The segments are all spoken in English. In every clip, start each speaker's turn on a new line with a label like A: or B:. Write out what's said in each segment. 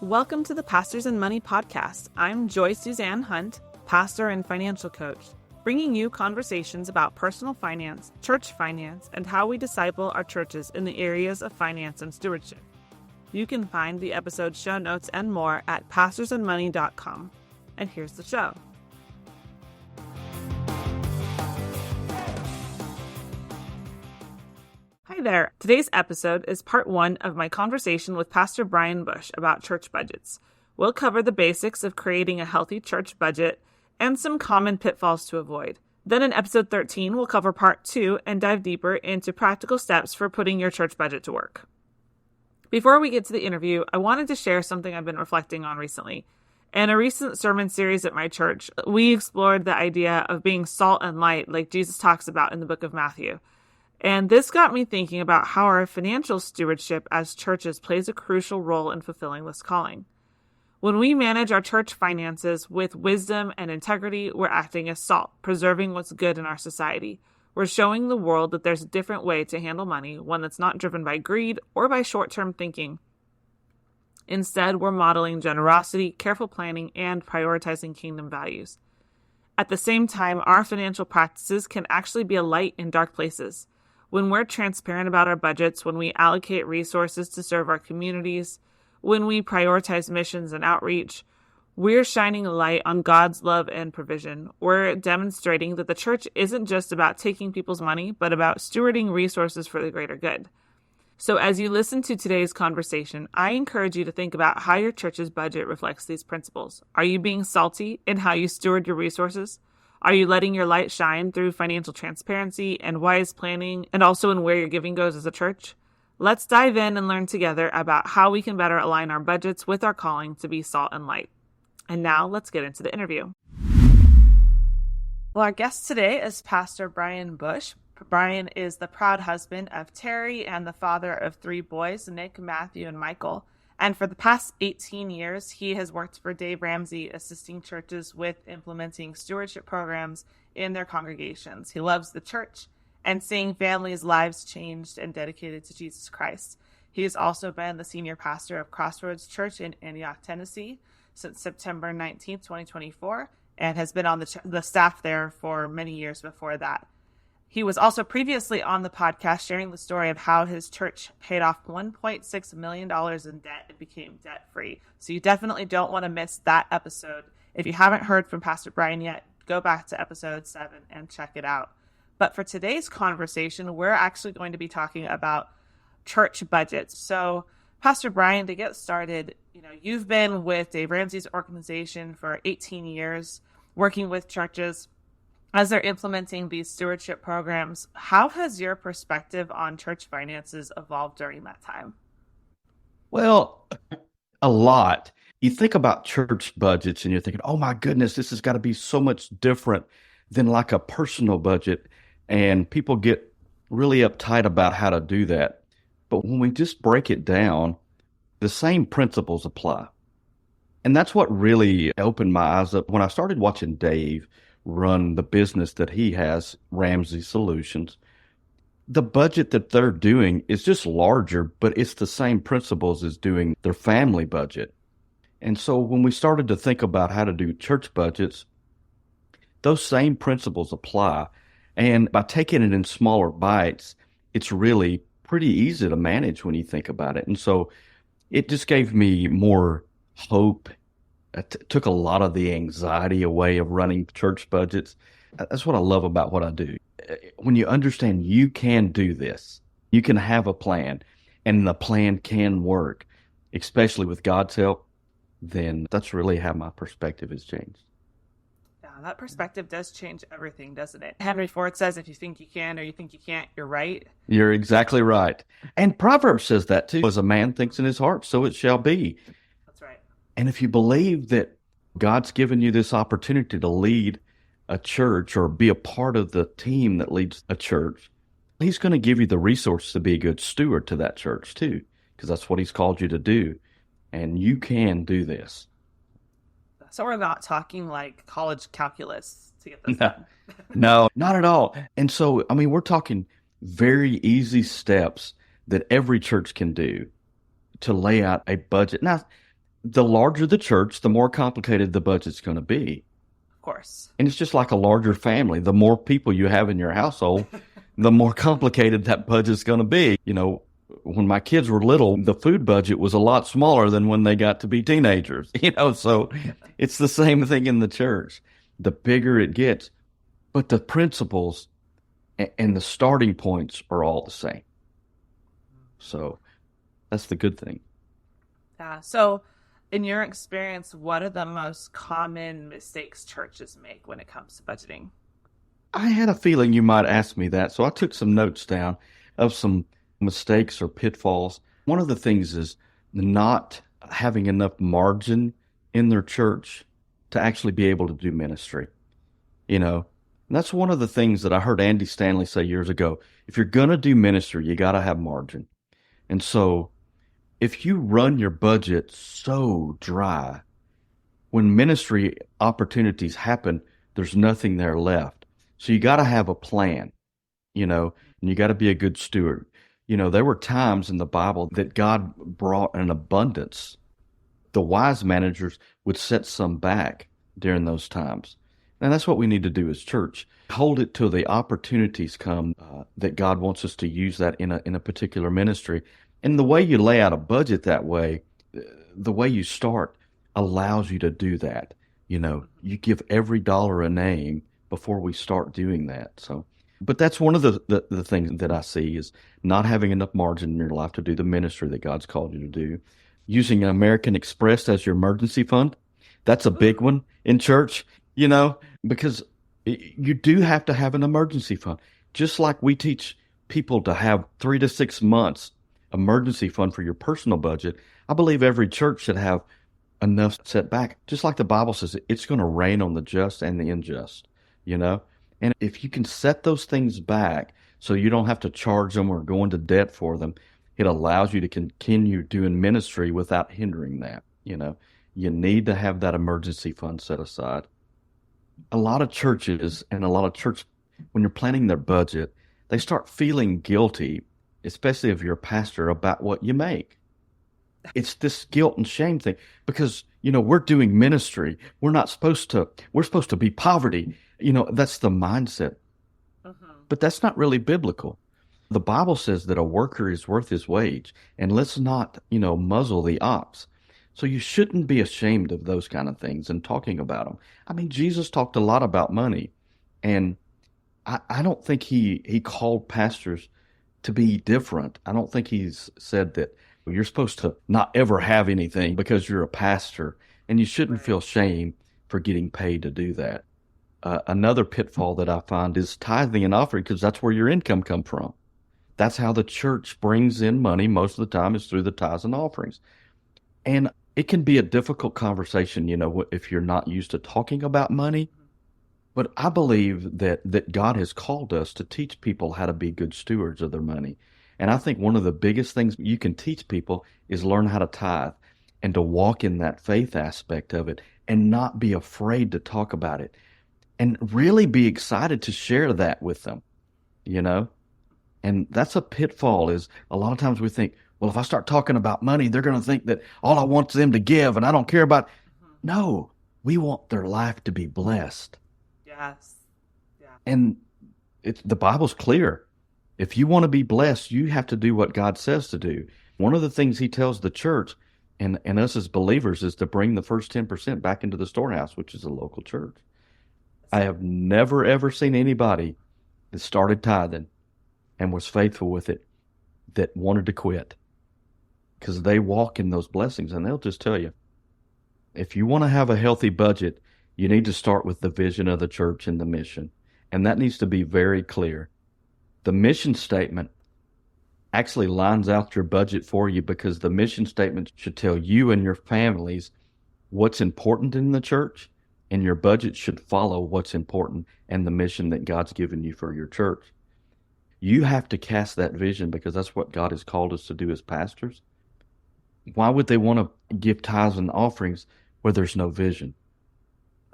A: Welcome to the Pastors and Money podcast. I'm Joy Suzanne Hunt, pastor and financial coach, bringing you conversations about personal finance, church finance, and how we disciple our churches in the areas of finance and stewardship. You can find the episode show notes and more at pastorsandmoney.com. And here's the show. Hi there. Today's episode is part one of my conversation with Pastor Brian Bush about church budgets. We'll cover the basics of creating a healthy church budget and some common pitfalls to avoid. Then in episode 13, we'll cover part two and dive deeper into practical steps for putting your church budget to work. Before we get to the interview, I wanted to share something I've been reflecting on recently. In a recent sermon series at my church, we explored the idea of being salt and light like Jesus talks about in the book of Matthew. And this got me thinking about how our financial stewardship as churches plays a crucial role in fulfilling this calling. When we manage our church finances with wisdom and integrity, we're acting as salt, preserving what's good in our society. We're showing the world that there's a different way to handle money, one that's not driven by greed or by short-term thinking. Instead, we're modeling generosity, careful planning, and prioritizing kingdom values. At the same time, our financial practices can actually be a light in dark places. When we're transparent about our budgets, when we allocate resources to serve our communities, when we prioritize missions and outreach, we're shining a light on God's love and provision. We're demonstrating that the church isn't just about taking people's money, but about stewarding resources for the greater good. So as you listen to today's conversation, I encourage you to think about how your church's budget reflects these principles. Are you being salty in how you steward your resources? Are you letting your light shine through financial transparency and wise planning, and also in where your giving goes as a church? Let's dive in and learn together about how we can better align our budgets with our calling to be salt and light. And now let's get into the interview. Well, our guest today is Pastor Brian Bush. Brian is the proud husband of Terry and the father of three boys, Nick, Matthew, and Michael. And for the past 18 years, he has worked for Dave Ramsey, assisting churches with implementing stewardship programs in their congregations. He loves the church and seeing families' lives changed and dedicated to Jesus Christ. He has also been the senior pastor of Crossroads Church in Antioch, Tennessee since September 19th, 2024, and has been on the staff there for many years before that. He was also previously on the podcast sharing the story of how his church paid off $1.6 million in debt and became debt-free. So you definitely don't want to miss that episode. If you haven't heard from Pastor Brian yet, go back to episode 7 and check it out. But for today's conversation, we're actually going to be talking about church budgets. So Pastor Brian, to get started, you've been with Dave Ramsey's organization for 18 years, working with churches as they're implementing these stewardship programs. How has your perspective on church finances evolved during that time?
B: Well, a lot. You think about church budgets and you're thinking, oh my goodness, this has got to be so much different than like a personal budget. And people get really uptight about how to do that. But when we just break it down, the same principles apply. And that's what really opened my eyes up when I started watching Dave run the business that he has, Ramsey Solutions. The budget that they're doing is just larger, but it's the same principles as doing their family budget. And so when we started to think about how to do church budgets, those same principles apply. And by taking it in smaller bites, it's really pretty easy to manage when you think about it. And so it just gave me more hope. It took a lot of the anxiety away of running church budgets. That's what I love about what I do. When you understand you can do this, you can have a plan, and the plan can work, especially with God's help, then that's really how my perspective has changed.
A: Yeah, that perspective does change everything, doesn't it? Henry Ford says, if you think you can or you think you can't, you're right.
B: You're exactly right. And Proverbs says that too. As a man thinks in his heart, so it shall be.
A: That's right.
B: And if you believe that God's given you this opportunity to lead a church or be a part of the team that leads a church, He's going to give you the resources to be a good steward to that church too, because that's what He's called you to do. And you can do this.
A: So we're not talking like college calculus to get this
B: No,
A: done.
B: no, not at all. And so, I mean, we're talking very easy steps that every church can do to lay out a budget. Now, the larger the church, the more complicated the budget's going to be.
A: Of course.
B: And it's just like a larger family. The more people you have in your household, the more complicated that budget's going to be. When my kids were little, the food budget was a lot smaller than when they got to be teenagers. So it's the same thing in the church. The bigger it gets, but the principles and the starting points are all the same. So that's the good thing.
A: Yeah. So, in your experience, what are the most common mistakes churches make when it comes to budgeting?
B: I had a feeling you might ask me that, so I took some notes down of some mistakes or pitfalls. One of the things is not having enough margin in their church to actually be able to do ministry. And that's one of the things that I heard Andy Stanley say years ago. If you're going to do ministry, you got to have margin. And so if you run your budget so dry, when ministry opportunities happen, there's nothing there left. So you got to have a plan, and you got to be a good steward. There were times in the Bible that God brought an abundance. The wise managers would set some back during those times. And that's what we need to do as church. Hold it till the opportunities come that God wants us to use that in a particular ministry. And the way you lay out a budget that way, the way you start allows you to do that. You give every dollar a name before we start doing that. So, but that's one of the things that I see is not having enough margin in your life to do the ministry that God's called you to do. Using an American Express as your emergency fund, that's a big one in church, because you do have to have an emergency fund. Just like we teach people to have 3 to 6 months emergency fund for your personal budget, I believe every church should have enough set back. Just like the Bible says, it's going to rain on the just and the unjust, And if you can set those things back so you don't have to charge them or go into debt for them, it allows you to continue doing ministry without hindering that. You need to have that emergency fund set aside. A lot of churches and a lot of church, when you're planning their budget, they start feeling guilty, especially if you're a pastor, about what you make. It's this guilt and shame thing because, we're doing ministry. We're supposed to be poverty. That's the mindset. But that's not really biblical. The Bible says that a worker is worth his wage, and let's not, muzzle the ox. So you shouldn't be ashamed of those kind of things and talking about them. I mean, Jesus talked a lot about money, and I don't think he called pastors to be different. I don't think he's said that you're supposed to not ever have anything because you're a pastor, and you shouldn't feel shame for getting paid to do that. Another pitfall that I find is tithing and offering because that's where your income comes from. That's how the church brings in money most of the time is through the tithes and offerings. And it can be a difficult conversation, if you're not used to talking about money. But I believe that God has called us to teach people how to be good stewards of their money. And I think one of the biggest things you can teach people is learn how to tithe and to walk in that faith aspect of it and not be afraid to talk about it and really be excited to share that with them, And that's a pitfall is a lot of times we think, well, if I start talking about money, they're going to think that all I want is them to give and I don't care about. No, we want their life to be blessed.
A: Yes. Yeah.
B: And the Bible's clear. If you want to be blessed, you have to do what God says to do. One of the things he tells the church and us as believers is to bring the first 10% back into the storehouse, which is a local church. I have never, ever seen anybody that started tithing and was faithful with it that wanted to quit because they walk in those blessings. And they'll just tell you, if you want to have a healthy budget, you need to start with the vision of the church and the mission. And that needs to be very clear. The mission statement actually lines out your budget for you because the mission statement should tell you and your families what's important in the church, and your budget should follow what's important and the mission that God's given you for your church. You have to cast that vision because that's what God has called us to do as pastors. Why would they want to give tithes and offerings where there's no vision?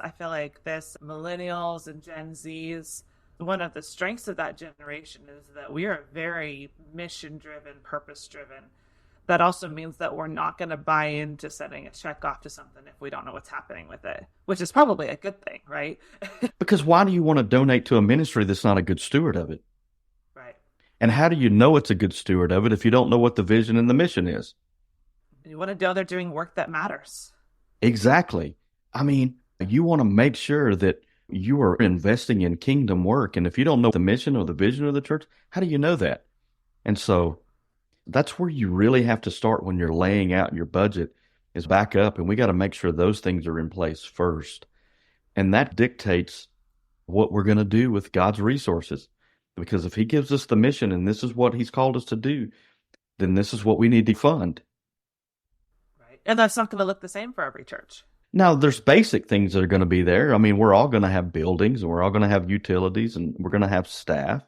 A: I feel like this Millennials and Gen Zs, one of the strengths of that generation is that we are very mission driven, purpose driven. That also means that we're not going to buy into sending a check off to something if we don't know what's happening with it, which is probably a good thing, right?
B: Because why do you want to donate to a ministry that's not a good steward of it?
A: Right.
B: And how do you know it's a good steward of it if you don't know what the vision and the mission is?
A: You want to know they're doing work that matters.
B: Exactly. I mean, you want to make sure that you are investing in kingdom work. And if you don't know the mission or the vision of the church, how do you know that? And so that's where you really have to start when you're laying out your budget is back up. And we got to make sure those things are in place first. And that dictates what we're going to do with God's resources. Because if he gives us the mission and this is what he's called us to do, then this is what we need to fund.
A: Right. And that's not going to look the same for every church.
B: Now, there's basic things that are going to be there. I mean, we're all going to have buildings and we're all going to have utilities and we're going to have staff.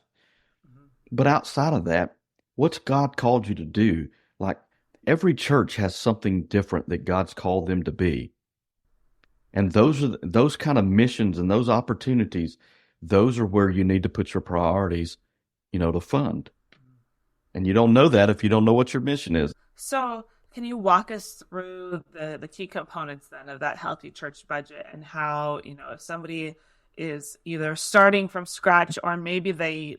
B: Mm-hmm. But outside of that, what's God called you to do? Like every church has something different that God's called them to be. And those kind of missions and those opportunities, those are where you need to put your priorities, to fund. And you don't know that if you don't know what your mission is.
A: So can you walk us through the key components then of that healthy church budget and how, if somebody is either starting from scratch or maybe they've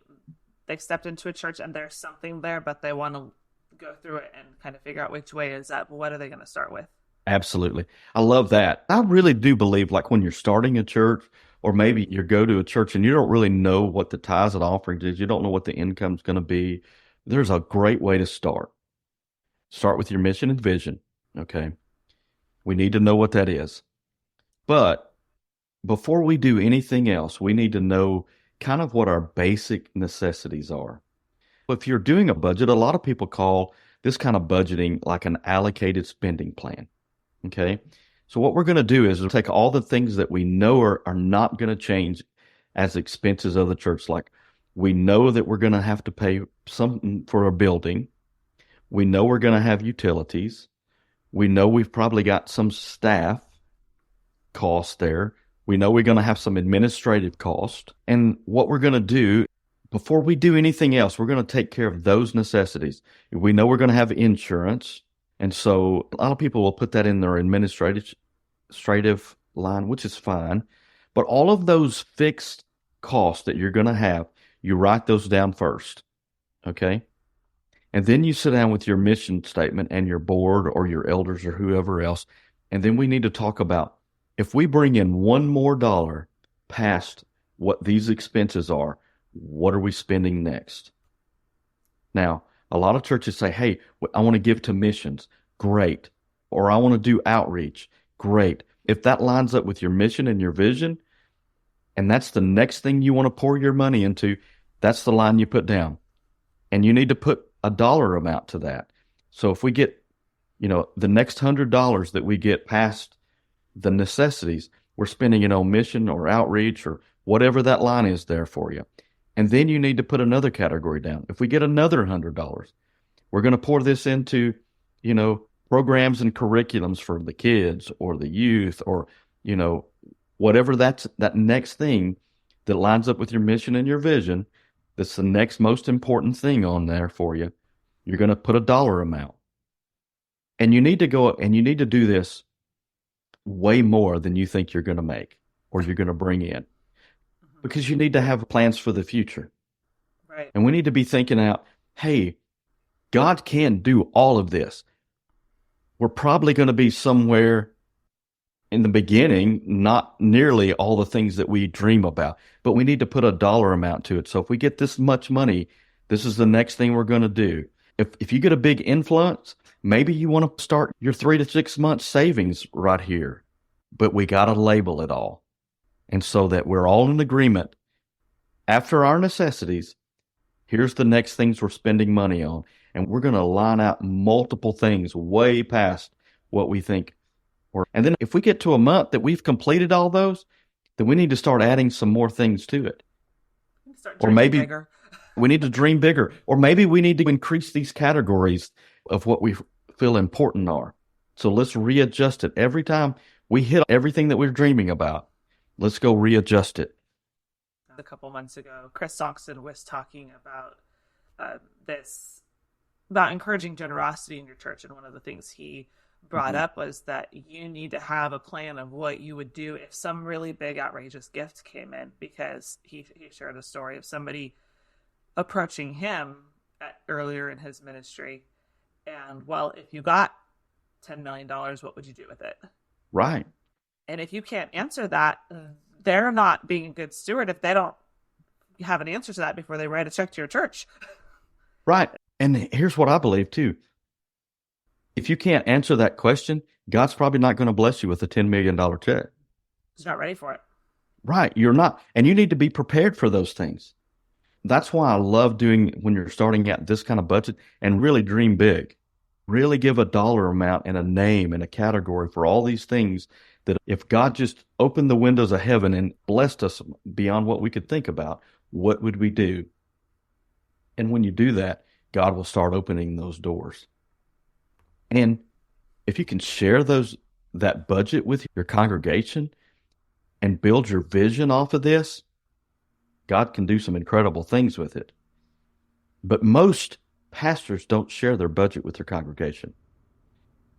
A: stepped into a church and there's something there, but they want to go through it and kind of figure out which way is up, what are they going to start with?
B: Absolutely. I love that. I really do believe like when you're starting a church or maybe you go to a church and you don't really know what the tithes and offerings is, you don't know what the income's going to be, there's a great way to start. Start with your mission and vision, okay? We need to know what that is. But before we do anything else, we need to know kind of what our basic necessities are. If you're doing a budget, a lot of people call this kind of budgeting like an allocated spending plan, okay? So what we're going to do is take all the things that we know are not going to change as expenses of the church. Like we know that we're going to have to pay something for a building. We know we're going to have utilities. We know we've probably got some staff costs there. We know we're going to have some administrative cost. And what we're going to do, before we do anything else, we're going to take care of those necessities. We know we're going to have insurance. And so a lot of people will put that in their administrative line, which is fine. But all of those fixed costs that you're going to have, you write those down first, okay? And then you sit down with your mission statement and your board or your elders or whoever else. And then we need to talk about if we bring in one more dollar past what these expenses are, what are we spending next? Now, a lot of churches say, hey, I want to give to missions. Great. Or I want to do outreach. Great. If that lines up with your mission and your vision, and that's the next thing you want to pour your money into, that's the line you put down. And you need to put a dollar amount to that. So if we get, the next $100 that we get past the necessities, we're spending it on mission or outreach or whatever that line is there for you. And then you need to put another category down. If we get another $100, we're going to pour this into, programs and curriculums for the kids or the youth or, whatever that next thing that lines up with your mission and your vision. That's the next most important thing on there for you. You're going to put a dollar amount. And you need to go and you need to do this way more than you think you're going to make or you're going to bring in. Because you need to have plans for the future.
A: Right.
B: And we need to be thinking out, hey, God can do all of this. We're probably going to be somewhere in the beginning, not nearly all the things that we dream about, but we need to put a dollar amount to it. So if we get this much money, this is the next thing we're going to do. If you get a big influence, maybe you want to start your 3 to 6 months savings right here, but we got to label it all. And so that we're all in agreement. After our necessities, here's the next things we're spending money on. And we're going to line out multiple things way past what we think. And then if we get to a month that we've completed all those, then we need to start adding some more things to it.
A: Or maybe bigger.
B: We need to dream bigger. Or maybe we need to increase these categories of what we feel important are. So let's readjust it. Every time we hit everything that we're dreaming about, Let's go readjust it.
A: A couple months ago, Chris Soxon was talking about this about encouraging generosity in your church, and one of the things he brought
B: Mhm.
A: up was that you need to have a plan of what you would do if some really big outrageous gift came in, because he shared a story of somebody approaching him earlier in his ministry, and well, if you got $10 million, what would you do with it?
B: Right.
A: And if you can't answer that, they're not being a good steward if they don't have an answer to that before they write a check to your church.
B: Right. And here's what I believe too. If you can't answer that question, God's probably not going to bless you with a $10 million check.
A: He's not ready for it.
B: Right. You're not. And you need to be prepared for those things. That's why I love doing when you're starting out this kind of budget and really dream big. Really give a dollar amount and a name and a category for all these things that if God just opened the windows of heaven and blessed us beyond what we could think about, what would we do? And when you do that, God will start opening those doors. And if you can share that budget with your congregation and build your vision off of this, God can do some incredible things with it. But most pastors don't share their budget with their congregation.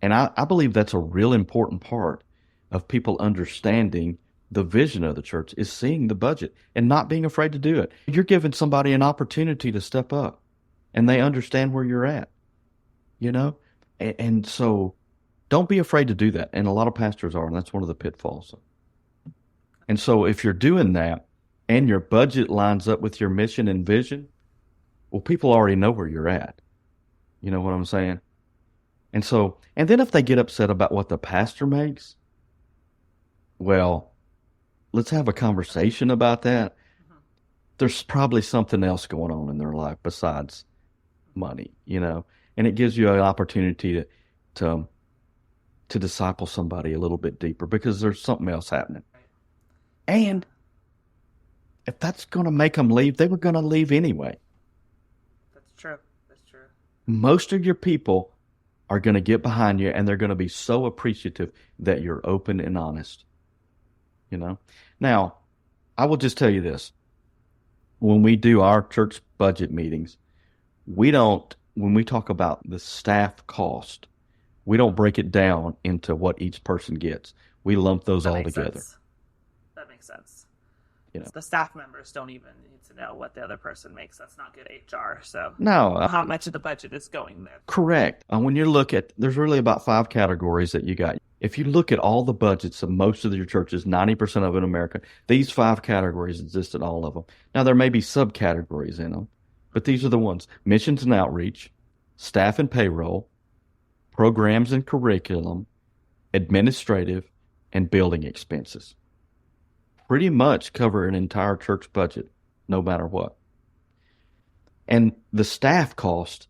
B: And I believe that's a real important part of people understanding the vision of the church is seeing the budget and not being afraid to do it. You're giving somebody an opportunity to step up and they understand where you're at, you know? And so don't be afraid to do that. And a lot of pastors are, and that's one of the pitfalls. And so if you're doing that and your budget lines up with your mission and vision, well, people already know where you're at. You know what I'm saying? And so, and then if they get upset about what the pastor makes, well, let's have a conversation about that. There's probably something else going on in their life besides money, you know, and it gives you an opportunity to disciple somebody a little bit deeper because there's something else happening. And if that's going to make them leave, they were going to leave anyway.
A: That's true. That's true.
B: Most of your people are going to get behind you and they're going to be so appreciative that you're open and honest. You know? Now, I will just tell you this. When we do our church budget meetings, when we talk about the staff cost, we don't break it down into what each person gets. We lump those all together.
A: That makes sense.
B: You know?
A: The staff members don't even need to know what the other person makes. That's not good HR. So
B: no,
A: how much of the budget is going there?
B: Correct. When you look at, there's really about 5 categories that you got. If you look at all the budgets of most of your churches, 90% of it in America, these 5 categories exist in all of them. Now, there may be subcategories in them, but these are the ones: missions and outreach, staff and payroll, programs and curriculum, administrative, and building expenses. Pretty much cover an entire church budget, no matter what. And the staff cost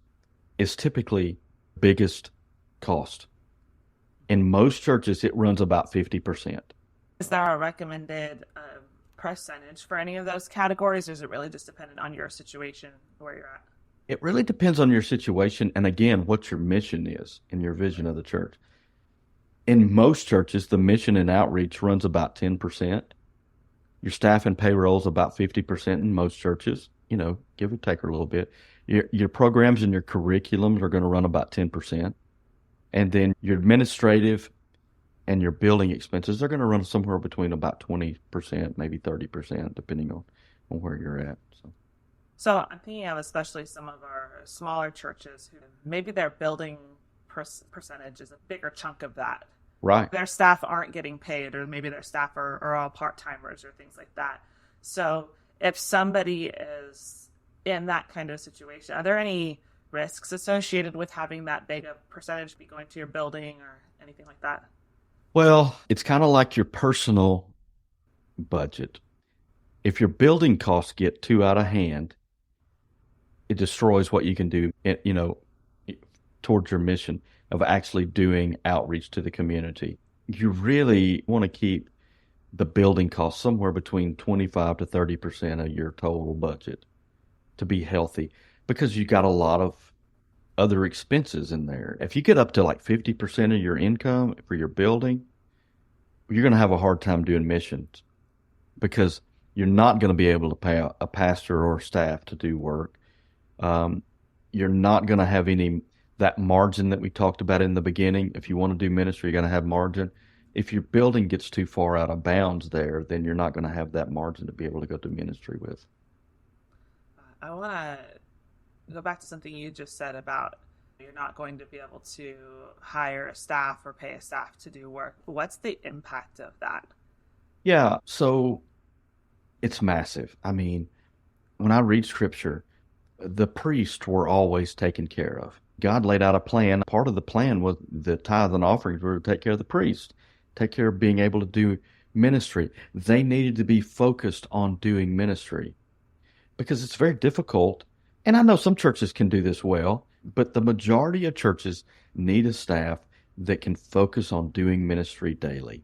B: is typically the biggest cost. In most churches, it runs about 50%.
A: Is there a recommended percentage for any of those categories, or is it really just dependent on your situation, where you're at?
B: It really depends on your situation and, again, what your mission is and your vision of the church. In most churches, the mission and outreach runs about 10%. Your staff and payroll is about 50% in most churches, you know, give or take a little bit. Your programs and your curriculums are going to run about 10%. And then your administrative and your building expenses are going to run somewhere between about 20%, maybe 30%, depending on where you're at.
A: So I'm thinking of especially some of our smaller churches who maybe their building percentage is a bigger chunk of that.
B: Right.
A: Their staff aren't getting paid, or maybe their staff are all part-timers or things like that. So if somebody is in that kind of situation, are there any risks associated with having that big a percentage be going to your building or anything like that?
B: Well, it's kind of like your personal budget. If your building costs get too out of hand, it destroys what you can do, you know, towards your mission of actually doing outreach to the community. You really want to keep the building costs somewhere between 25 to 30% of your total budget to be healthy, because you got a lot of other expenses in there. If you get up to like 50% of your income for your building, you're going to have a hard time doing missions. because you're not going to be able to pay a pastor or staff to do work. You're not going to have that margin that we talked about in the beginning. If you want to do ministry, you're going to have margin. If your building gets too far out of bounds there, then you're not going to have that margin to be able to go do ministry with.
A: I want to go back to something you just said about you're not going to be able to hire a staff or pay a staff to do work. What's the impact of that?
B: Yeah, so it's massive. I mean, when I read scripture, the priests were always taken care of. God laid out a plan. Part of the plan was the tithe and offerings were to take care of the priest, take care of being able to do ministry. They needed to be focused on doing ministry because it's very difficult. And I know some churches can do this well, but the majority of churches need a staff that can focus on doing ministry daily.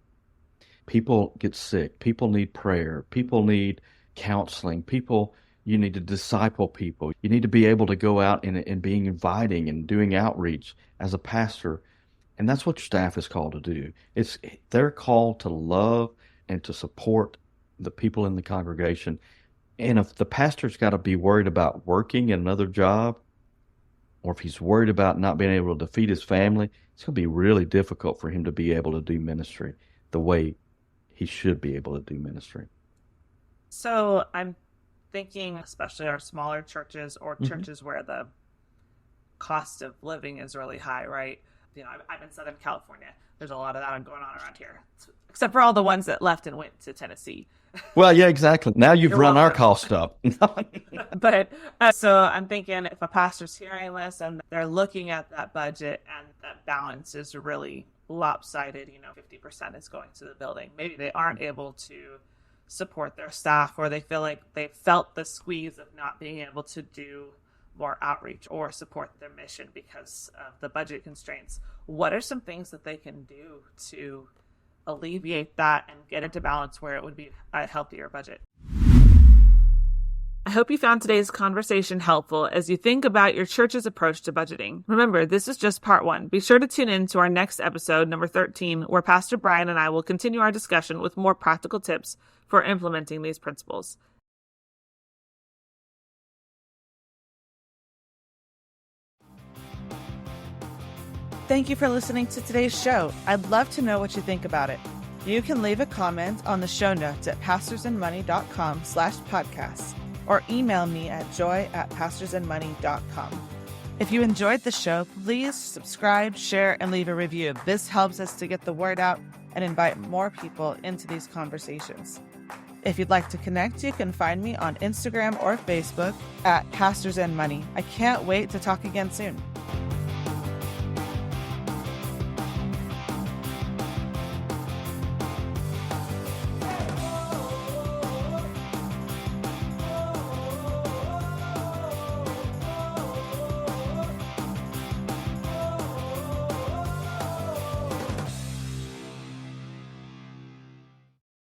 B: People get sick. People need prayer. People need counseling. You need to disciple people. You need to be able to go out and being inviting and doing outreach as a pastor. And that's what your staff is called to do. They're called to love and to support the people in the congregation. And if the pastor's got to be worried about working in another job, or if he's worried about not being able to feed his family, it's going to be really difficult for him to be able to do ministry the way he should be able to do ministry.
A: So I'm thinking, especially our smaller churches or churches where the cost of living is really high, right? You know, I'm in Southern California. There's a lot of that going on around here, except for all the ones that left and went to Tennessee.
B: Well, yeah, exactly. Now you've run our cost up.
A: But so I'm thinking if a pastor's hearing this and they're looking at that budget and that balance is really lopsided, 50% is going to the building. Maybe they aren't able to support their staff, or they feel like they felt the squeeze of not being able to do more outreach or support their mission because of the budget constraints. What are some things that they can do to alleviate that and get into balance where it would be a healthier budget? I hope you found today's conversation helpful as you think about your church's approach to budgeting. Remember, this is just part 1. Be sure to tune in to our next episode, number 13, where Pastor Brian and I will continue our discussion with more practical tips for implementing these principles. Thank you for listening to today's show. I'd love to know what you think about it. You can leave a comment on the show notes at pastorsandmoney.com/podcast or email me at joy@pastorsandmoney.com. If you enjoyed the show, please subscribe, share, and leave a review. This helps us to get the word out and invite more people into these conversations. If you'd like to connect, you can find me on Instagram or Facebook at Pastors and Money. I can't wait to talk again soon.